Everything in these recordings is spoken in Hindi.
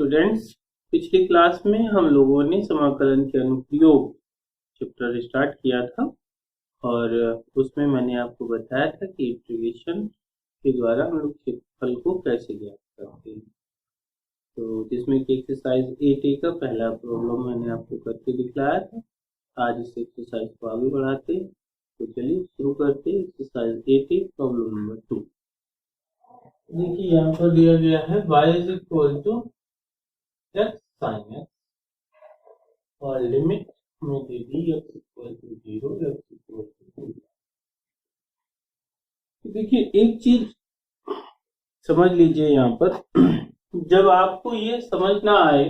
स्टूडेंट्स, पिछली क्लास में हम लोगों ने समाकलन के अनुप्रयोग चैप्टर स्टार्ट किया था और उसमें मैंने आपको बताया था कि इंटीग्रेशन के द्वारा हम लोग क्षेत्रफल को कैसे ज्ञात करते हैं। तो जिसमें कि एक्सरसाइज 8A का पहला प्रॉब्लम मैंने आपको करके दिखलाया था। आज इस एक्सरसाइज को आगे बढ़ाते हैं। तो चलिए शुरू करते हैं एक्सरसाइज 8A प्रॉब्लम नंबर 2। देखिए यहाँ पर दिया गया है y is equal to x sin x और लिमिट में दे दी x equal to 0 x equal to 2। देखिए एक चीज समझ लीजिए यहाँ पर, जब आपको ये समझ ना आए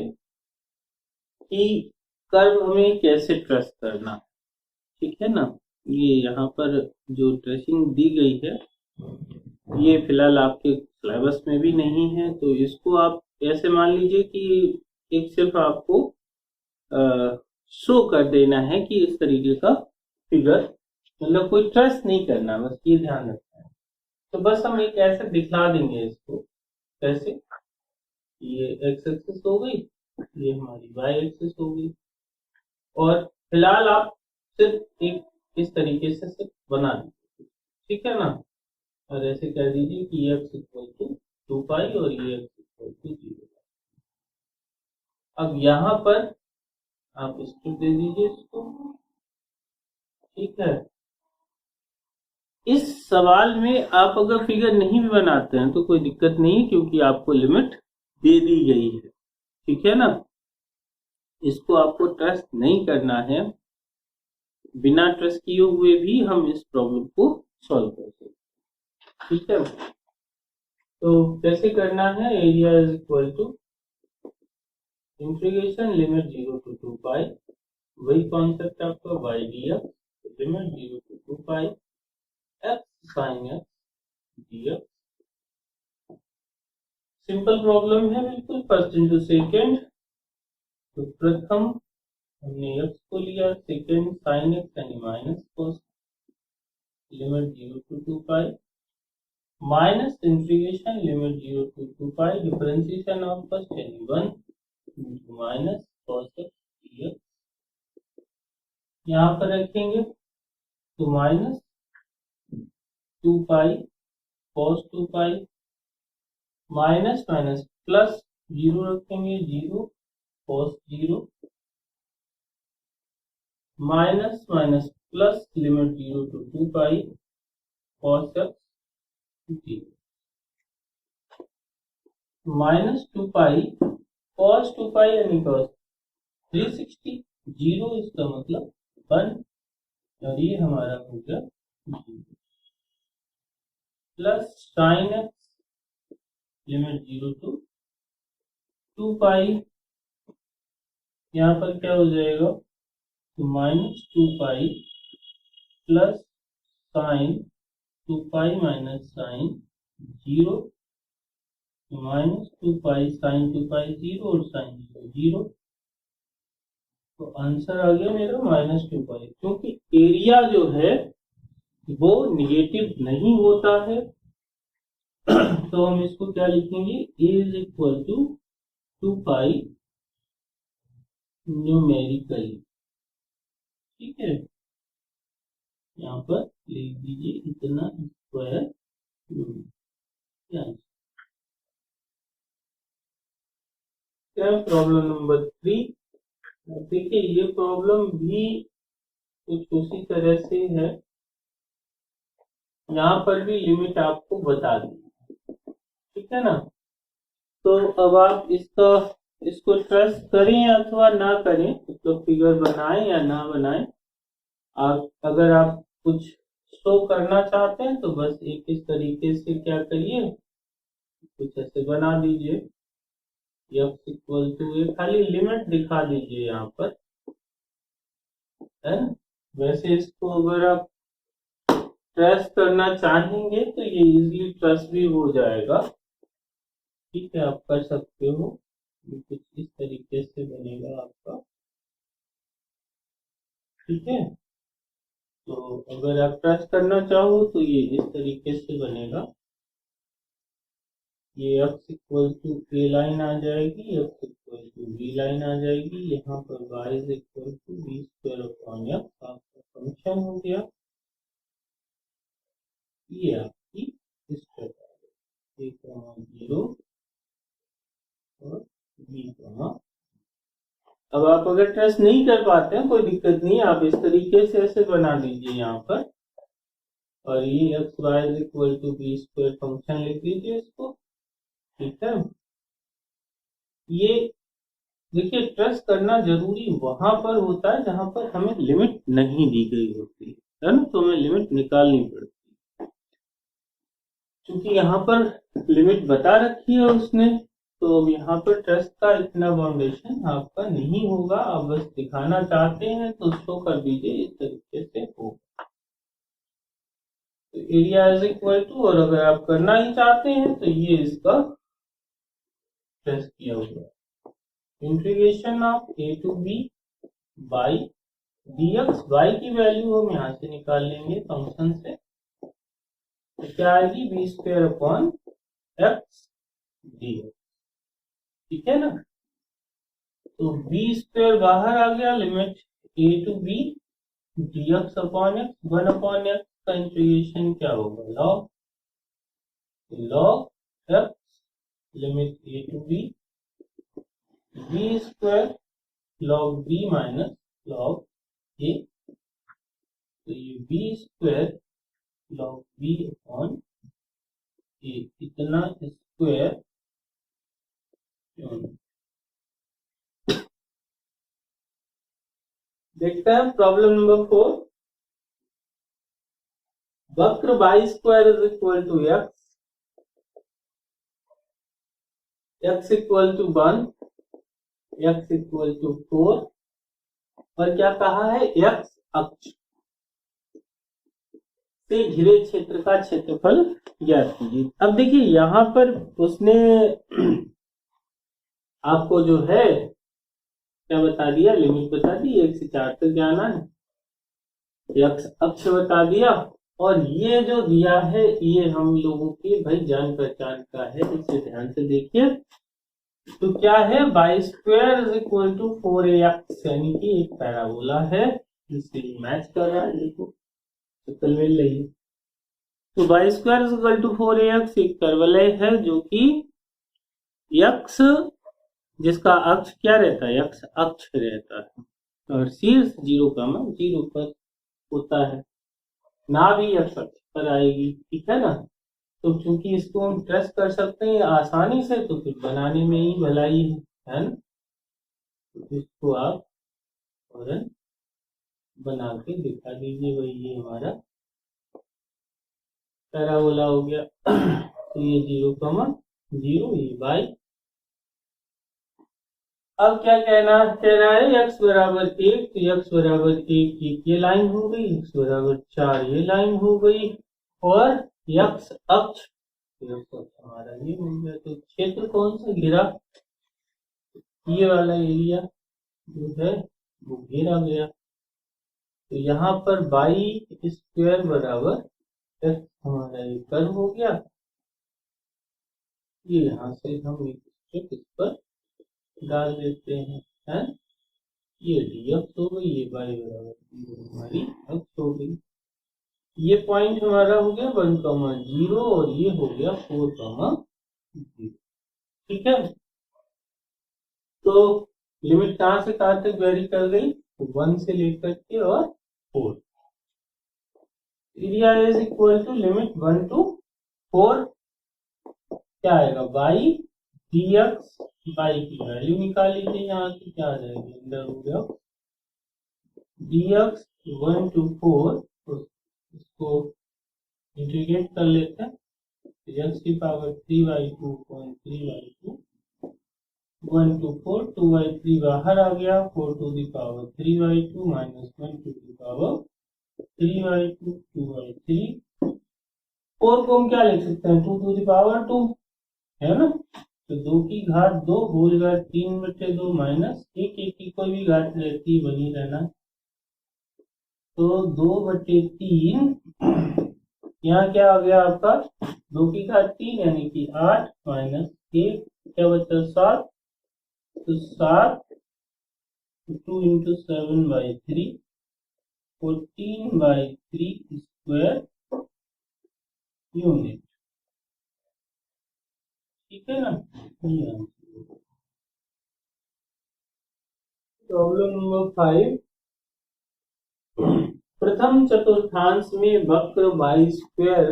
कि कर्व हमें कैसे ट्रेस करना, ठीक है ना, ये यहाँ पर जो ट्रेसिंग दी गई है ये फिलहाल आपके सिलेबस में भी नहीं है, तो इसको आप ऐसे मान लीजिए कि एक सिर्फ आपको शो कर देना है कि इस तरीके का फिगर, मतलब कोई ट्रेस नहीं करना, बस ये ध्यान रखना है। तो बस हम एक ऐसे दिखला देंगे इसको, कैसे, ये एक्स एक्सिस हो गई, ये हमारी वाई एक्सिस हो गई, और फिलहाल आप सिर्फ एक इस तरीके से सिर्फ बना दीजिए, ठीक है ना। और ऐसे कह दीजिए कि x इक्वल टू 2 पाई और ये x इक्वल टू 0। अब यहाँ पर आप स्ट्रिप दे दीजिए इसको, ठीक है। इस सवाल में आप अगर फिगर नहीं भी बनाते हैं तो कोई दिक्कत नहीं है, क्योंकि आपको लिमिट दे दी गई है, ठीक है ना। इसको आपको ट्रेस नहीं करना है, बिना ट्रेस किए हुए भी हम इस प्रॉब्लम को सॉल्व कर सकते हैं, ठीक है। तो कैसे करना है, area is equal to integration limit 0 to 2 pi, वही कॉन्सेप्ट आपका y dx, limit 0 to 2 pi x sin x dx। Simple problem है बिल्कुल, फर्स्ट इंटू सेकेंड। तो प्रथम हमने x को लिया, सेकेंड sin x यानी minus cos, limit 0 to 2 pi minus integration limit 0 to 2 pi, differentiation of first यानी 1 माइनस cos x dx। यहाँ पर रखेंगे तो माइनस 2 पाई cos 2 pi minus minus plus 0 रखेंगे, 0 cos 0 minus minus plus limit 0 to 2 pi cos x dx minus 2 pi cos 2 पाई यानी cos 360, 0 इसका मतलब 1 और ये हमारा हो गया 0 plus sin x limit 0 to 2 pi, यहाँ पर क्या हो जाएगा, तो minus 2 pi plus sine 2 pi minus sine 0, minus 2 pi sine 2 pi 0 और साइन 0 0। तो आंसर आ गया मेरा माइनस 2 पाई, क्योंकि एरिया जो है वो निगेटिव नहीं होता है। तो हम इसको क्या लिखेंगे, a is equal to 2 pi numerically, ठीक है। यहाँ पर लिख दीजिए इतना स्क्वायर। Problem number 3। देखिए ये प्रॉब्लम भी कुछ उसी तरह से है, यहाँ पर भी लिमिट आपको बता दी, ठीक है ना। तो अब आप इसको ट्रेस करें अथवा ना करें, मतलब फिगर बनाएं या ना बनाएं, आप अगर आप कुछ शो करना चाहते हैं तो बस एक इस तरीके से क्या करिए, कुछ ऐसे बना दीजिए, x इक्वल टू, ये खाली लिमिट दिखा दीजिए यहाँ पर, है। वैसे इसको अगर आप ट्रेस करना चाहेंगे तो ये इजीली ट्रेस भी हो जाएगा, ठीक है, आप कर सकते हो। कुछ इस तरीके से बनेगा आपका, ठीक है। तो अगर आप ट्रेस करना चाहो तो ये इस तरीके से बनेगा, ये x equal to a line आ जाएगी, x equal to b line आ जाएगी, यहाँ पर y is equal to b square upon x आपका फंक्शन हो गया। ये आपकी स्टेप आ गई, a 0 और b। अब आप अगर ट्रेस नहीं कर पाते हैं कोई दिक्कत नहीं, आप इस तरीके से ऐसे बना दीजिए यहाँ पर, और ये x y is equal to b square function लिख दीजिए इसको, ठीक है। ये देखिए ट्रेस करना जरूरी वहां पर होता है जहां पर हमें लिमिट नहीं दी गई होती है ना, तो हमें लिमिट निकालनी पड़ती है। क्योंकि यहाँ पर लिमिट बता रखी है उसने, तो अब यहाँ पर ट्रेस का इतना फाउंडेशन आपका नहीं होगा। आप बस दिखाना चाहते हैं तो शो कर दीजिए इस तरीके से होगा। तो एरिया इज इक्वल टू, और अगर आप करना ही चाहते हैं तो ये इसका ट्रेस किया हुआ integration of a to b by dx, y की वैल्यू हम यहाँ से निकाल लेंगे फंक्शन से, तो क्या आएगी b square upon x dx, ठीक है ना। तो बी स्क्वायर बाहर आ गया, limit a to b dx upon x, 1 upon x का इंटीग्रेशन क्या होगा, log x limit a to b square log b minus log a, तो ये b square log b upon a, इतना स्क्वायर देखते हैं प्रॉब्लम नंबर 4। वक्र y square is equal to x equal to 1, x equal to 4, और क्या कहा है x अक्ष से घिरे क्षेत्र का क्षेत्रफल ज्ञात कीजिए। अब देखिए यहाँ पर उसने आपको जो है क्या बता दिया, लिमिट बता दी, 1 से 4 तक जाना है, x अक्ष बता दिया, और ये जो दिया है ये हम लोगों की भाई जान पहचान का है, इसे ध्यान से देखिए। तो क्या है y square is equal to 4ax, यानी कि एक पैराबोला है जिससे मैच कर रहा है, देखो शक्ल मिल रही है। तो y square is equal to 4ax एक पैराबोला है जो कि x जिसका अक्ष क्या रहता है, x अक्ष रहता है, और शीर्ष 0 पर होता है, ना भी x अक्ष पर आएगी, ठीक है ना। तो क्योंकि इसको हम ट्रेस कर सकते हैं आसानी से, तो फिर बनाने में ही भलाई है ना। तो इसको आप फौरन बना के दिखा दीजिए, भाई ये हमारा पैराबोला हो गया। तो ये 0, ये y। अब क्या कह रहा है x बराबर 1, तो x बराबर 1 ये लाइन हो गई, x बराबर 4 ये लाइन हो गई, और x अक्ष हमारा ये हो गया। तो क्षेत्र कौन सा घिरा, ये वाला एरिया जो है वो घेरा गया। तो यहाँ पर y स्क्वायर बराबर x हमारा ये कर्व हो गया, ये यहाँ से हम एक स्टेप इस पर डाल देते हैं, है? ये dx हो गई, ये y बराबर हमारी x हो गई। ये पॉइंट हमारा हो गया 1, 0, और ये हो गया 4, 0, ठीक है। तो लिमिट कहां से कहां तक वेरी कर गई, तो 1 से लेकर के और 4। Area is equal to limit 1 to 4, क्या आएगा y dx, y की वैल्यू निकाल लीजिए यहाँ से, क्या आ जाएगी under root of dx 1 to 4, इसको इंटीग्रेट कर लेते हैं, x की power 3y2 3y2 1 to 4, 2y3 बाहर आ गया, 4 to the power 3y2 minus 1 to the power 3y2 2y3, 4 को हम क्या लिख सकते हैं 2 to the power 2, है ना। तो 2 की घात 2 होल घात 3/2 माइनस 1 की कोई भी घात रहती बनी रहना, तो 2/3 यहाँ क्या आ गया आपका 2 की घात 3 यानी कि 8 माइनस 1 क्या बचा 7, तो 7 2 इंटू 7/3 14/3 स्क्वायर यूनिट। ठीक है ना। प्रॉब्लम नंबर 5, प्रथम चतुर्थांश में वक्र y square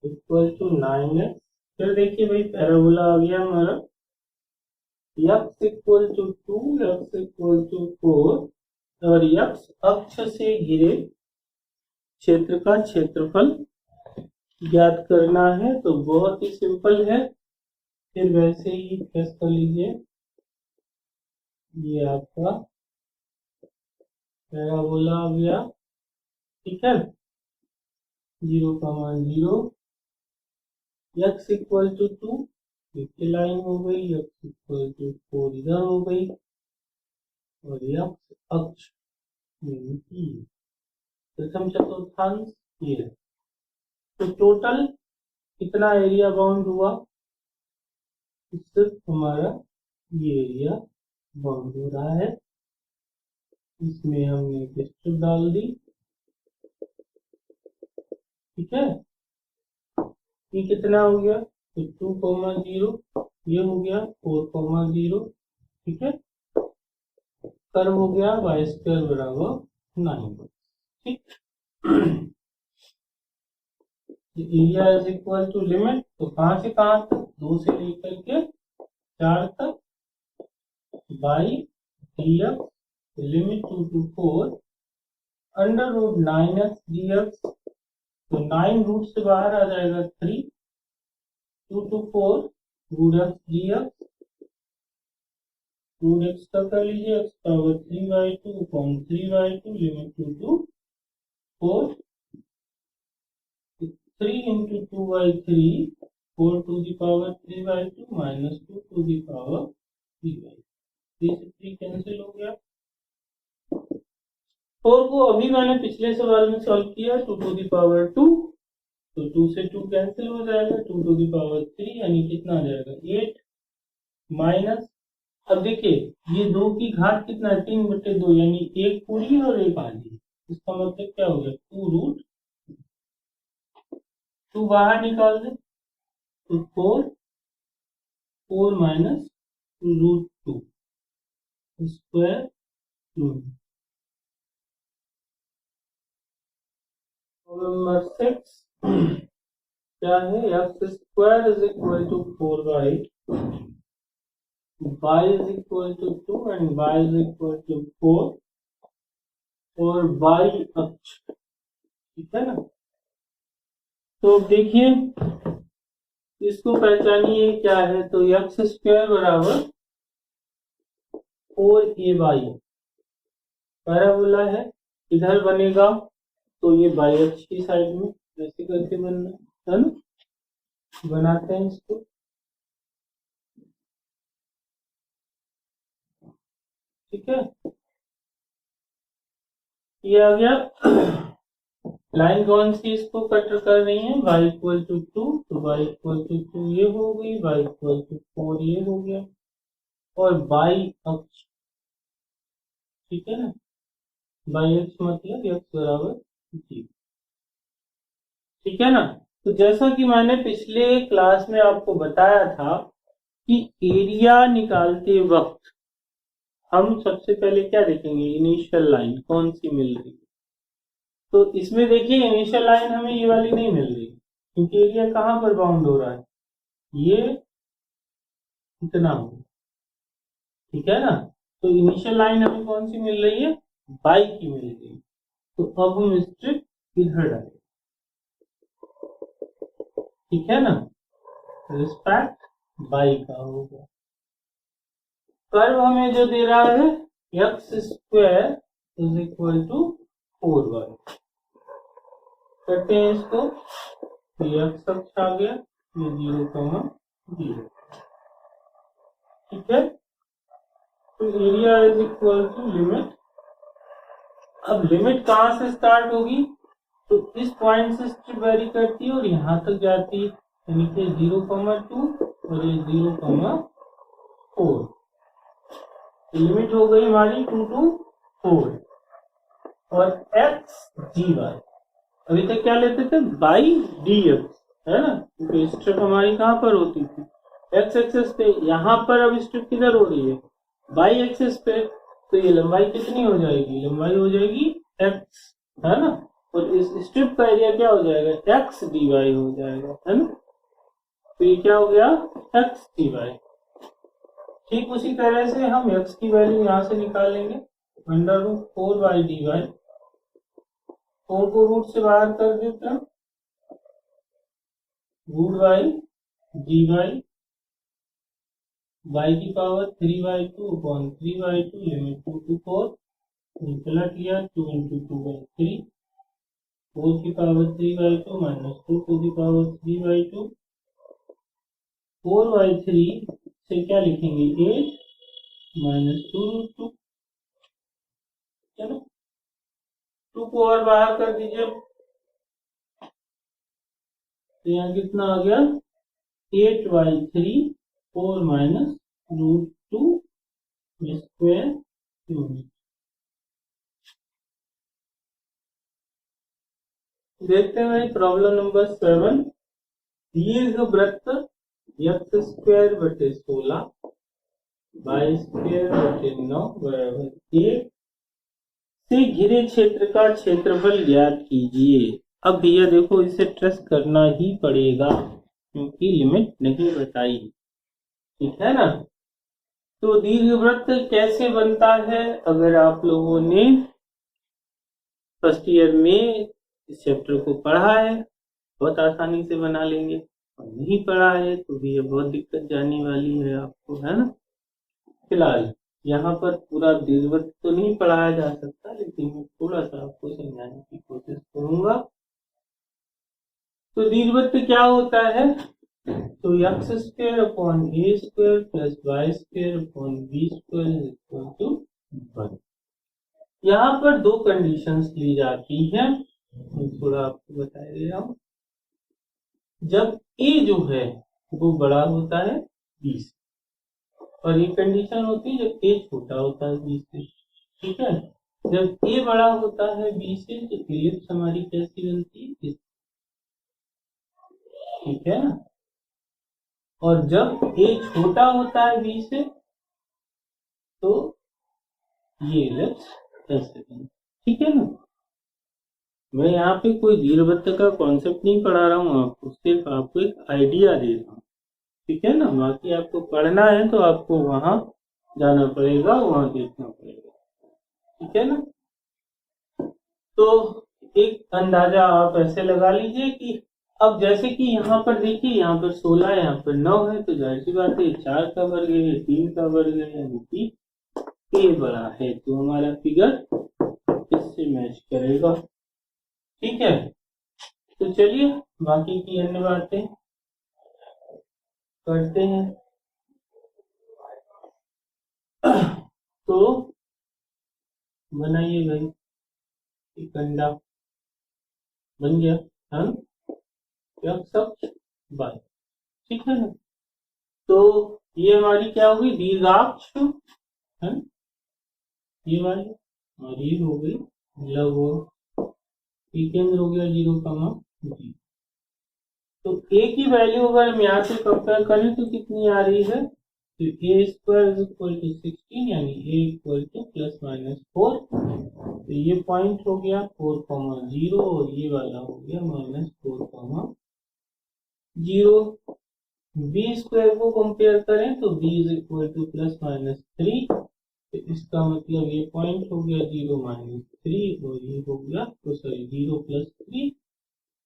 equal to 9x। फिर देखिए भाई पैराबोला आ गया हमारा, x equal to 2, x equal to 4 और x अक्ष से घिरे क्षेत्र का क्षेत्रफल ज्ञात करना है। तो बहुत ही सिंपल है, फिर वैसे ही प्रेस कर लीजिए। ये आपका पैराबोला आ गया। ठीक है, 0,0 x इक्वल टू 2 लाइन हो गई, x इक्वल टू 4 इधर हो गई और x अक्ष प्रथम चतुर्थांश ये है। तो टोटल कितना एरिया बाउंड हुआ, सिर्फ हमारा ये एरिया बाउंड हो रहा है। इसमें हमने स्ट्रिप डाल दी। ठीक है, ये कितना हो गया, तो 2,0 ये हो गया 4,0। ठीक है, कर्व हो गया y स्क्वायर बराबर 9। ठीक, area is equal to limit, तो कहां से कहां तक, 2 से लेकर के 4 तक, by dx limit 2 to 4 under root 9x dx। तो 9 रूट से बाहर आ जाएगा 3, 2 to 4 root x dx, root x का कर लीजिए x power 3/2 upon 3/2 limit 2 to 4, 3 into 2/3 4 to the power 3/2 minus 2 to the power 3/2, 3 से 3 कैंसिल हो गया। 4 को अभी मैंने पिछले सवाल में सॉल्व किया 2 to the power 2, तो 2 से 2 कैंसिल हो जाएगा, 2 to the power 3 यानी कितना आ जाएगा 8 माइनस, अब देखिए ये 2 की घात कितना है 3/2 यानी 1 पूरी और 1 आधी। इसका मतलब क्या हो गया 2 रूट 2 बाहर निकाल दे तो 4 minus root 2 square unit. Number 6 क्या है, x square is equal to 4y, y is equal to 2 and y is equal to 4 और y अक्ष। ठीक है ना। तो देखिए इसको पहचानिए क्या है, तो x स्क्वायर बराबर 4ay पैराबोला है, इधर बनेगा तो ये y अक्ष की साइड में ऐसे करके बनना है ना। बनाते हैं इसको, ठीक है, ये आ गया। लाइन कौन सी इसको कट कर रही है, y इक्वल टू 2, तो y इक्वल टू 2 ये हो गई, y इक्वल टू 4 ये हो गया और y अक्ष। ठीक है ना, y अक्ष मतलब x बराबर 0। ठीक है ना। तो जैसा कि मैंने पिछले क्लास में आपको बताया था कि एरिया निकालते वक्त हम सबसे पहले क्या देखेंगे, इनिशियल लाइन कौन सी मिल रही है। तो इसमें देखिए इनिशियल लाइन हमें ये वाली नहीं मिल रही क्योंकि एरिया कहां पर बाउंड हो रहा है, ये इतना हो। ठीक है ना, तो इनिशियल लाइन हमें कौन सी मिल रही है, बाई की मिल रही है। तो अब हम स्ट्रिप इधर डालें। ठीक है ना, रिस्पेक्ट बाई का होगा। कर्व हमें जो दे रहा है x square is equal to 4y। करते हैं इसको, तो x अक्ष आ गया, ये 0,0। ठीक है, तो area is equal to limit. अब लिमिट कहां से स्टार्ट होगी, तो इस पॉइंट से स्ट्रिप वेरी करती है और यहाँ तक जाती है, यानी कि 0,2 और ये 0,4। लिमिट हो गई हमारी 2 to 4। और x dy, अभी तक क्या लेते थे, बाई dx, है ना, क्योंकि स्ट्रिप हमारी कहाँ पर होती थी, x एक्सिस पे। यहाँ पर अब स्ट्रिप किधर हो रही है, बाई एक्सिस पे। तो ये लंबाई कितनी हो जाएगी, लंबाई हो जाएगी x, है ना। और इस स्ट्रिप का एरिया क्या हो जाएगा, x dy हो जाएगा, है ना। तो ये क्या हो गया, x dy। ठीक उसी तरह से हम x की वैल्यू यहां से निकालेंगे, √4/dy। 4 को रूट से बाहर कर देते हैं, √/dy y की पावर 3/2 अपॉन 3/2 लिमिट 2 to 4, पलट लिया 2 into 2/3, 4 की power 3/2 minus 2 to the power 3/2, 4/3 से क्या लिखेंगे, 8 माइनस 2√2, चलो 2 को और बाहर कर दीजिए, तो यहाँ कितना आ गया, 8/3 4 माइनस √2 स्क्वायर क्यूब। देखते हैं भाई प्रॉब्लम नंबर 7। दीर्घवृत्त x²/16 y²/9 बराबर 1 से घिरे क्षेत्र का क्षेत्रफल ज्ञात कीजिए। अब भैया देखो, इसे ट्रेस करना ही पड़ेगा क्योंकि लिमिट नहीं बताई, ठीक है ना। तो दीर्घवृत्त कैसे बनता है, अगर आप लोगों ने फर्स्ट ईयर में इस चैप्टर को पढ़ा है बहुत आसानी से बना लेंगे, और नहीं पढ़ा है तो भी ये बहुत दिक्कत जाने वाली है आपको, है ना। फिलहाल यहाँ पर पूरा दीर्घवृत्त तो नहीं पढ़ाया जा सकता, लेकिन मैं थोड़ा सा आपको समझाने की कोशिश करूंगा। तो दीर्घवृत्त क्या होता है, तो x² upon a² plus y² upon b² equal to 1। यहाँ पर दो कंडीशंस ली जाती हैं, थोड़ा आपको बता दे रहा हूं। जब a जो है वो बड़ा होता है b से, और ये कंडीशन होती है जब a छोटा होता है b से, ठीक है। जब a बड़ा होता है b से तो इलिप्स हमारी कैसी बनती है, ठीक है ना। और जब a छोटा होता है b से तो ये इलिप्स ऐसे बनती, ठीक है ना। मैं यहाँ पे कोई दीर्घवृत्त का कॉन्सेप्ट नहीं पढ़ा रहा हूँ आपको, सिर्फ आपको एक आइडिया दे रहा हूँ, ठीक है ना। बाकी आपको पढ़ना है तो आपको वहां जाना पड़ेगा, वहां देखना पड़ेगा, ठीक है ना। तो एक अंदाजा आप ऐसे लगा लीजिए कि अब जैसे कि यहाँ पर देखिए, यहाँ पर 16 है, यहाँ पर 9 है, तो जाहिर सी बात है 4 का वर्ग है, 3 का वर्ग है, यानी कि a बड़ा है, तो हमारा फिगर इससे मैच करेगा, ठीक है। तो चलिए बाकी की अन्य बातें करते हैं। तो बनाइए भाई, एक अंडा बन गया, है ना, सब बाय, ठीक है ना। तो ये हमारी क्या होगी, दीर्घाक्ष, है ना, ये वाली, और ये हो गई लघु, केंद्र हो गया 0,0। तो a की वैल्यू अगर हम यहाँ से कंपेयर करें तो कितनी आ रही है, तो a² इक्वल टू 16, यानी a equal to plus minus 4। तो ये पॉइंट हो गया 4,0 और ये वाला हो गया -4,0। b² को कंपेयर करें तो b is equal to plus minus 3, तो इसका मतलब ये पॉइंट हो गया 0 -3 और ये हो गया, तो सॉरी 0 + 3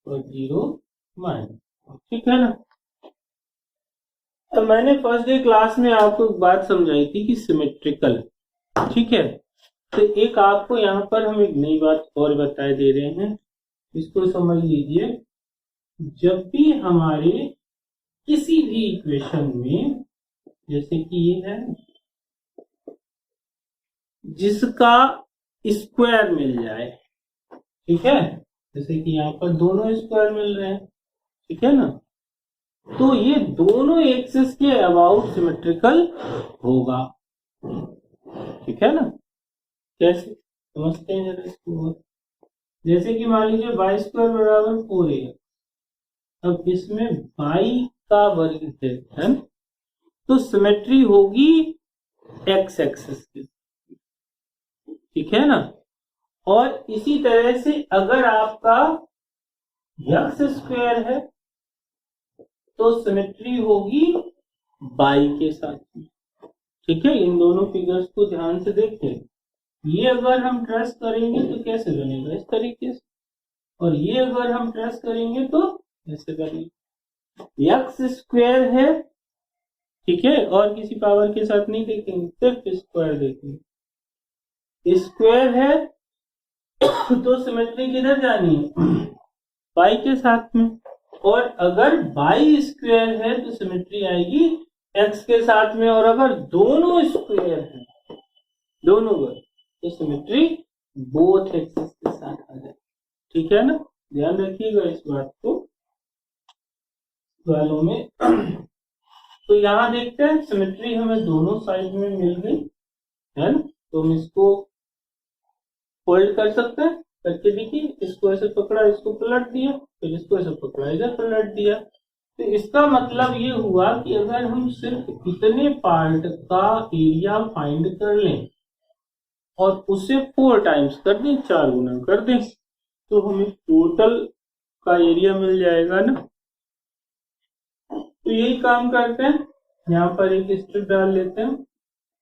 और 0 -, ठीक है ना। तो मैंने फर्स्ट डे क्लास में आपको एक बात समझाई थी कि सिमेट्रिकल, ठीक है। तो एक आपको यहाँ पर हम एक नई बात और बताए दे रहे हैं, इसको समझ लीजिए। जब भी हमारे किसी भी इक्वेशन में, जैसे कि ये है जिसका स्क्वायर मिल जाए, ठीक है, जैसे कि यहाँ पर दोनों स्क्वायर मिल रहे हैं, ठीक है ना। तो ये दोनों एक्सिस के अबाउट सिमेट्रिकल होगा, ठीक है ना। कैसे समझते हैं जरा इसको। जैसे कि मान लीजिए वाई स्क्वायर बराबर 4a, अब इसमें वाई का वर्ग है, तो सिमेट्री होगी एक्स एक्सिस की, ठीक है ना। और इसी तरह से अगर आपका एक्स स्क्वायर है तो सिमेट्री होगी बाई के साथ, ठीक है। इन दोनों फिगर्स को ध्यान से देखें। ये अगर हम ट्रेस करेंगे तो कैसे बनेगा, इस तरीके से, और ये अगर हम ट्रेस करेंगे तो ऐसे बनेगा। एक्स स्क्वायर है, ठीक है, और किसी पावर के साथ नहीं देखेंगे, सिर्फ स्क्वायर देखेंगे। स्क्वायर है तो सिमेट्री किधर जानी है, बाई के साथ में। और अगर बाई स्क्वायर है तो सिमेट्री आएगी एक्स के साथ में। और अगर दोनों स्क्वायर है, दोनों वर्ग, तो सिमेट्री बोथ एक्सिस के साथ आ जाए, ठीक है ना। ध्यान रखिएगा इस बात को सवालों में। तो यहां देखते हैं सिमेट्री हमें दोनों साइड में मिल गई है ना। तो हम इसको फोल्ड कर सकते हैं, करके देखिए। इसको ऐसे पकड़ा, इसको पलट दिया, फिर इसको ऐसे पकड़ा, इधर पलट दिया। तो इसका मतलब ये हुआ कि अगर हम सिर्फ इतने पार्ट का एरिया फाइंड कर लें और उसे 4 टाइम्स कर दें, 4 गुना कर दें, तो हमें टोटल का एरिया मिल जाएगा ना। तो यही काम करते हैं, यहाँ पर एक स्ट्रिप डाल लेते हैं।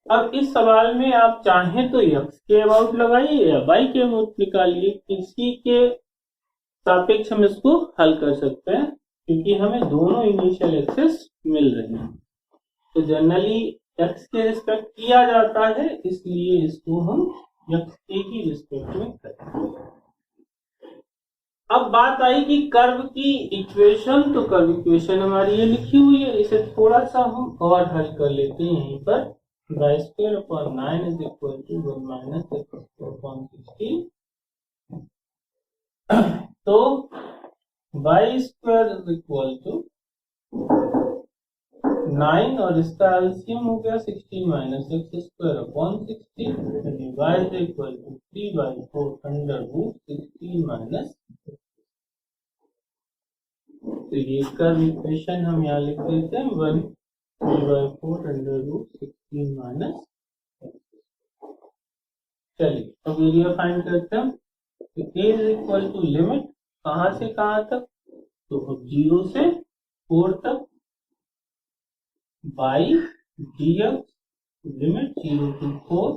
अब इस सवाल में आप चाहें तो एक्स के अबाउट लगाइए या वाई के अबाउट निकालिए, किसी के सापेक्ष हम इसको हल कर सकते हैं, क्योंकि हमें दोनों इनिशियल एक्सेस मिल रहे हैं। तो जनरली एक्स के रिस्पेक्ट किया जाता है, इसलिए इसको हम एक्स के ही रिस्पेक्ट में करेंगे। अब बात आई कि कर्व की इक्वेशन, तो कर्व इक्वेशन हमारी ये लिखी हुई है, इसे थोड़ा सा हम और हल कर लेते हैं। यहीं पर y square upon 9 is equal to 1 minus x square upon 16। तो y square is equal to 9 और इसका एलसीएम हो गया 16 minus x square upon 16, यानी y is equal to 3/4 under root 16 minus। तो ये कर्व इक्वेशन हम यहाँ लिख देते हैं 1/4 under root 16 minus। चलिए अब एरिया फाइंड करते हैं। तो a is equal to limit कहां से कहां तक, तो अब 0 से 4 तक by dx limit 0 to 4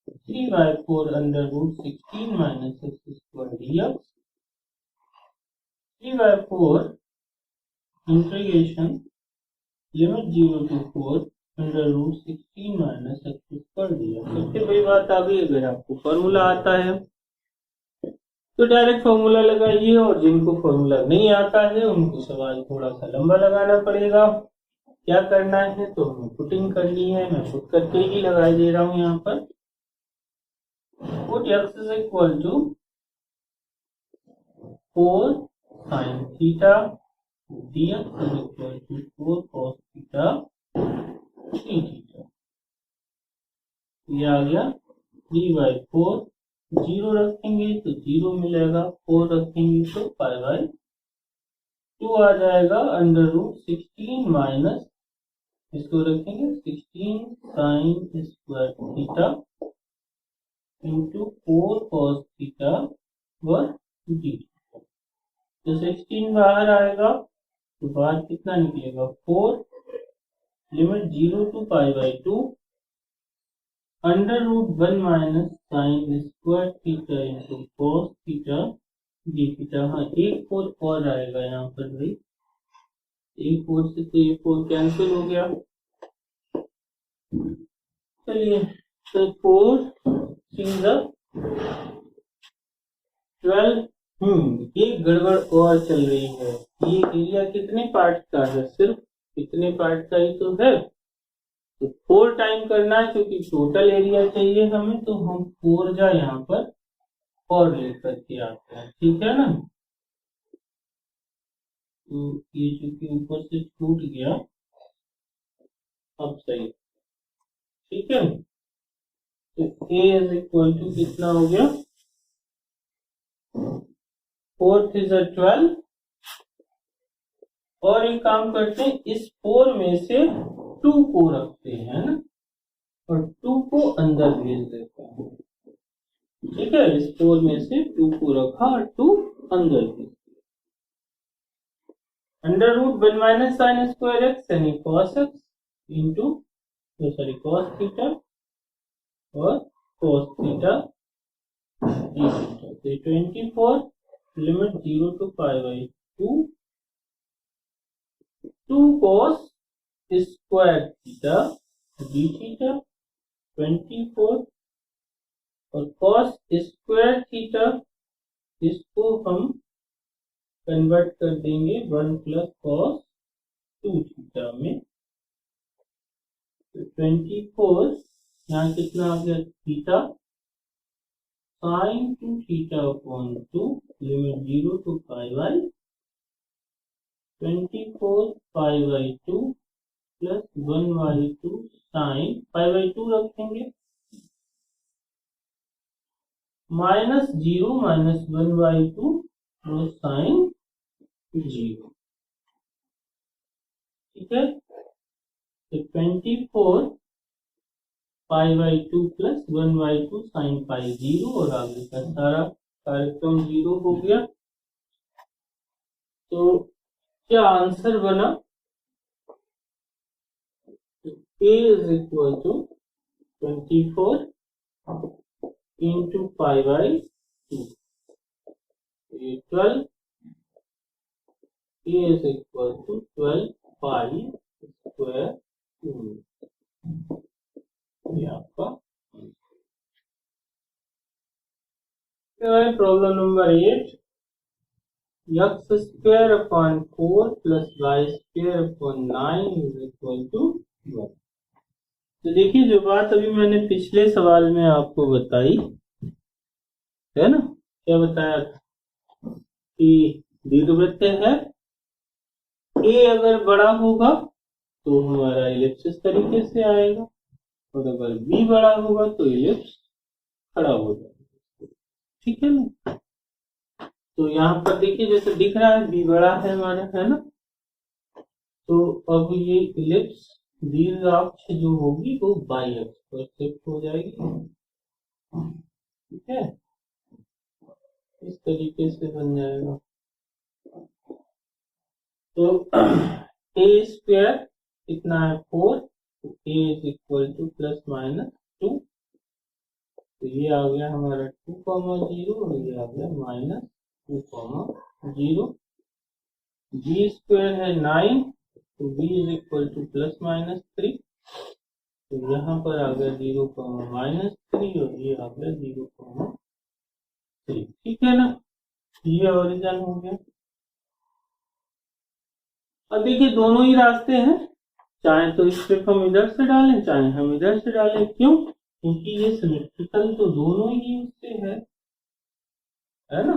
3/4 under root 16 minus x square dx 3/4 integration limit 0 to 4 under root 16 minus x square dx। सबसे बड़ी बात आ गई, अगर आपको फॉर्मूला आता है तो डायरेक्ट फॉर्मूला लगाइए, और जिनको फॉर्मूला नहीं आता है उनको सवाल थोड़ा सा लंबा लगाना पड़ेगा। क्या करना है, तो हमें पुटिंग करनी है। मैं पुट करके ही लगा दे रहा हूं यहाँ पर। Put x is equal to 4 sin theta dx is equal to 4 cos theta 3 theta. ये आ गया 3/4, 0 रखेंगे तो 0 मिलेगा, 4 रखेंगे तो π/2 आ जाएगा अंडर रूट 16 माइनस, इसको रखेंगे 16 sin square theta into 4 cos theta व डी। तो 16 बाहर आएगा तो बाहर कितना निकलेगा 4, limit 0 to π/2 under root 1 minus sine square theta into cos theta d theta. हाँ एक 4 और आएगा यहाँ पर भाई, एक 4 से तो ये 4 कैंसिल हो गया। चलिए तो 4 12। एक गड़बड़ और चल रही है। ये एरिया कितने पार्ट का है, सिर्फ कितने पार्ट का ही तो है, तो 4 टाइम करना है क्योंकि टोटल एरिया चाहिए हमें। तो हम 4 जा यहाँ पर और लेकर के आते हैं, ठीक है ना। तो ये चूंकि ऊपर से छूट गया, अब सही, ठीक है। तो a इज इक्वल टू कितना हो गया, 4 इज 12। और एक काम करते हैं, इस 4 में से 2 को रखते हैं ना, और 2 को अंदर भेज देते हैं, ठीक है। इस 4 में से 2 को रखा और 2 अंदर भेज दिया। Under root 1 minus sine square x यानी cos x into cos theta और कॉस थीटा डी थीटा। तो 24 limit 0 to pi by 2 cos square theta d theta 24 और cos स्क्वायर थीटा इसको हम कन्वर्ट कर देंगे 1 प्लस cos 2 थीटा में। तो 24 यहाँ कितना आ गया theta sine 2 theta upon 2 limit 0 to pi by 24 pi by 2 plus 1 by 2 sine pi by 2 रखेंगे माइनस 0 माइनस 1 बाई 2 और साइन 0, ठीक है। तो 24 पाई by 2 plus 1 by 2 sine pi 0 और आगे का सारा कार्यक्रम 0 हो गया। तो क्या आंसर बना, a is equal to 24 into pi by 2, 12, a is equal to 12 pi square 2, ये आपका। Problem number 8, x square upon 4 plus y square upon 9 is equal to 1। तो देखिए, जो बात अभी मैंने पिछले सवाल में आपको बताई है ना, क्या बताया था कि दीर्घवृत्त है, ए अगर बड़ा होगा तो हमारा इलिप्स इस तरीके से आएगा, और अगर बी बड़ा होगा तो इलिप्स खड़ा हो जाएगा, ठीक है ना। तो यहाँ पर देखिए जैसे दिख रहा है बी बड़ा है हमारा, है ना। तो अब ये इलिप्स दीर्घ अक्ष जो होगी वो बाई अक्ष पर शिफ्ट हो जाएगी, ठीक है, इस तरीके से बन जाएगा। तो ए स्क्वायर कितना है 4, तो a is equal to plus minus 2, तो ये आ गया हमारा 2,0 और ये आ गया माइनस 2,0। बी स्क्वायर है 9, तो b is equal to plus minus 3, तो यहाँ पर आ गया 0, माइनस 3 और ये आ गया 0,3, ठीक है ना। ये ओरिजिन हो गया। अब देखिए दोनों ही रास्ते हैं, चाहे तो स्ट्रिप हम इधर से डालें चाहे हम इधर से डालें, क्यों, क्योंकि ये सिमेट्रिकल तो दोनों ही उससे है ना।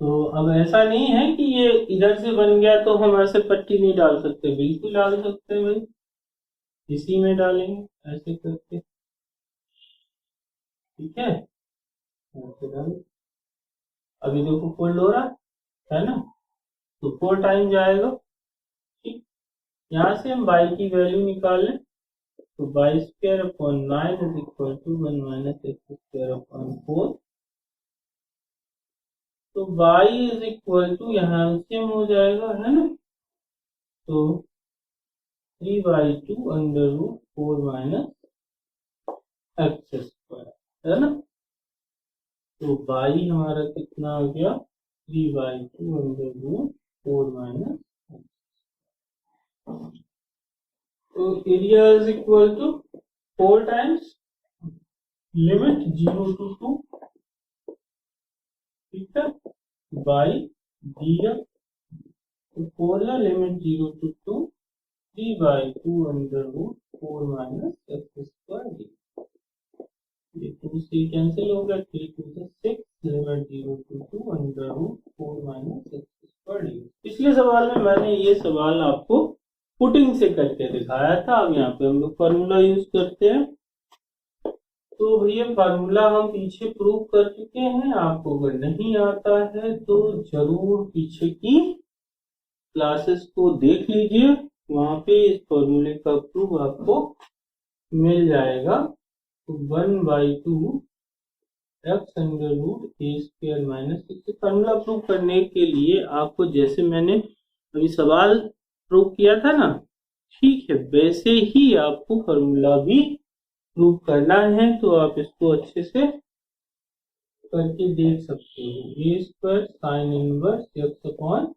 तो अब ऐसा नहीं है कि ये इधर से बन गया तो हम ऐसे पट्टी नहीं डाल सकते, बिल्कुल डाल सकते हैं भाई, इसी में डालेंगे ऐसे करके, ठीक है, ऐसे डालें। अभी देखो फोल्ड हो रहा है ना, तो 4 टाइम जाएगा, ठीक। यहाँ से हम y की वैल्यू निकाल लें, तो y square upon 9 is equal to 1 minus x square upon 4, तो y इज इक्वल टू यहाँ से हो जाएगा, है ना, तो 3/2 under root 4 minus x square, है ना। तो y हमारा कितना आ गया 3/2 अंडर रूट 4 माइनस, तो area is equal to 4 times limit 0 to 2, ठीक है, बाई दिया, तो 4 या limit 0 to 2, 3/2 under root 4 minus x square d. ये 2 से कैंसिल हो गया, 3 2 6, limit 0 to 2 under root 4 minus x square d. पिछले सवाल में मैंने ये सवाल आपको पुटिंग से करके दिखाया था। अब यहाँ पे हम लोग फार्मूला यूज करते हैं। तो भैया फार्मूला हम पीछे प्रूव कर चुके हैं। आपको अगर नहीं आता है तो जरूर पीछे की क्लासेस को देख लीजिए, वहां पे इस फॉर्मूले का प्रूफ आपको मिल जाएगा। तो 1/2 एक्स अंडर रूट ए स्क्वायर माइनस 6। फॉर्मूला प्रूव करने के लिए आपको जैसे मैंने अभी सवाल प्रूव किया था ना, ठीक है, वैसे ही आपको फॉर्मूला भी प्रूव करना है। तो आप इसको अच्छे से करके देख सकते हो। A square sine inverse x upon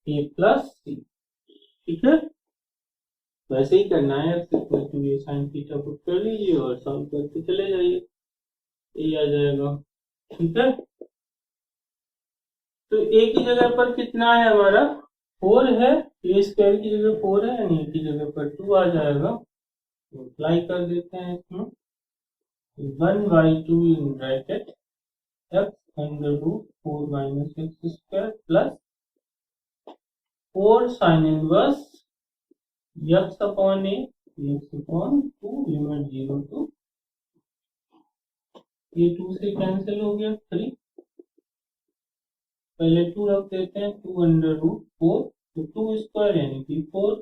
a plus c, ठीक है, वैसे ही करना है। X equal to a sine theta put कर लीजिए और सॉल्व करके चले जाइए, ये आ जाएगा, ठीक है। तो ए की जगह पर कितना है हमारा 4 है, ए स्क्वायर की जगह 4 है, यानी ए की जगह पर 2 आ जाएगा। अप्लाई कर देते हैं इसमें 1/2 in bracket x under root 4 minus x square plus 4 sine inverse x upon a x upon 2 limit 0 to, ये 2 से कैंसिल हो गया, 3, पहले 2 रख देते हैं, 2 अंडर रूट 4, तो 2 स्क्वायर यानी कि 4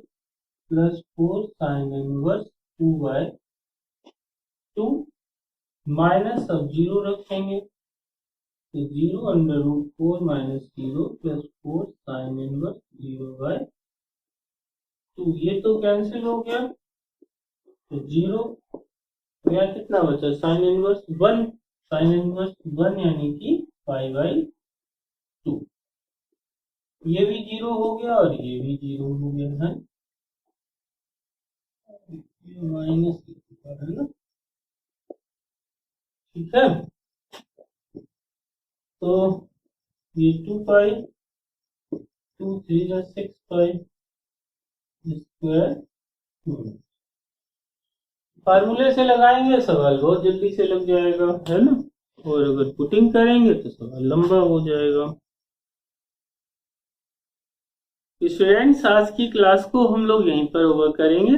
प्लस 4 साइन इनवर्स 2/2 माइनस, अब 0 रखेंगे तो 0 under root 4 minus 0 plus 4 sine inverse 0/2, ये तो कैंसिल हो गया, तो 0 गया, कितना बचा साइन इनवर्स 1, साइन इनवर्स 1 यानी कि 5/2, ये भी 0 हो गया और ये भी 0 हो गया है, माइनस है ना, ठीक है। तो ये 2 2 3 6 स्क्वायर, फार्मूले से लगाएंगे सवाल बहुत जल्दी से लग जाएगा, है ना, और अगर पुटिंग करेंगे तो सवाल लंबा हो जाएगा। स्टूडेंट्स, आज की क्लास को हम लोग यहीं पर ओवर करेंगे।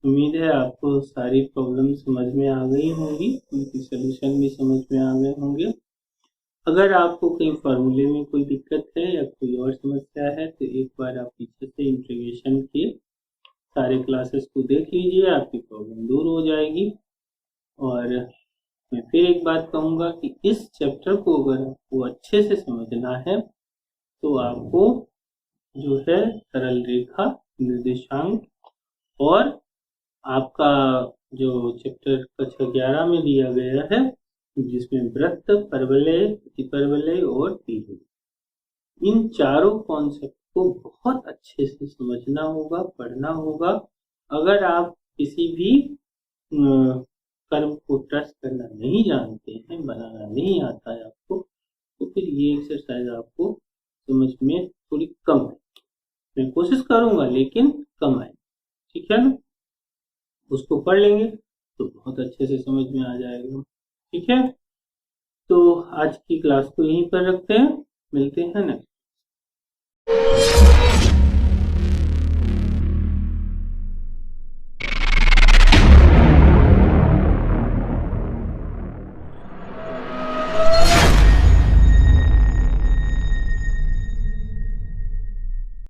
उम्मीद है आपको सारी प्रॉब्लम समझ में आ गई होंगी, उनकी सलूशन भी समझ में आ गए होंगे। अगर आपको कहीं फार्मूले में कोई दिक्कत है या कोई और समस्या है तो एक बार आप पीछे से इंटीग्रेशन के सारे क्लासेस को देख लीजिए, आपकी प्रॉब्लम दूर हो जाएगी। और मैं फिर एक बात कहूँगा कि इस चैप्टर को अगर आपको अच्छे से समझना है तो आपको जो है सरल रेखा, निर्देशांक और आपका जो चैप्टर कक्षा 11 में दिया गया है जिसमें वृत्त, परवलय, प्रतिपरवलय और त्रिभुज, इन चारों कॉन्सेप्ट को बहुत अच्छे से समझना होगा, पढ़ना होगा। अगर आप किसी भी कर्व को ट्रेस करना नहीं जानते हैं, बनाना नहीं आता है आपको, तो फिर ये एक्सरसाइज आपको समझ में थोड़ी कम है। मैं कोशिश करूंगा लेकिन कम आए, ठीक है ना, उसको पढ़ लेंगे तो बहुत अच्छे से समझ में आ जाएगा, ठीक है। तो आज की क्लास को यहीं पर रखते हैं, मिलते हैं नेक्स्ट।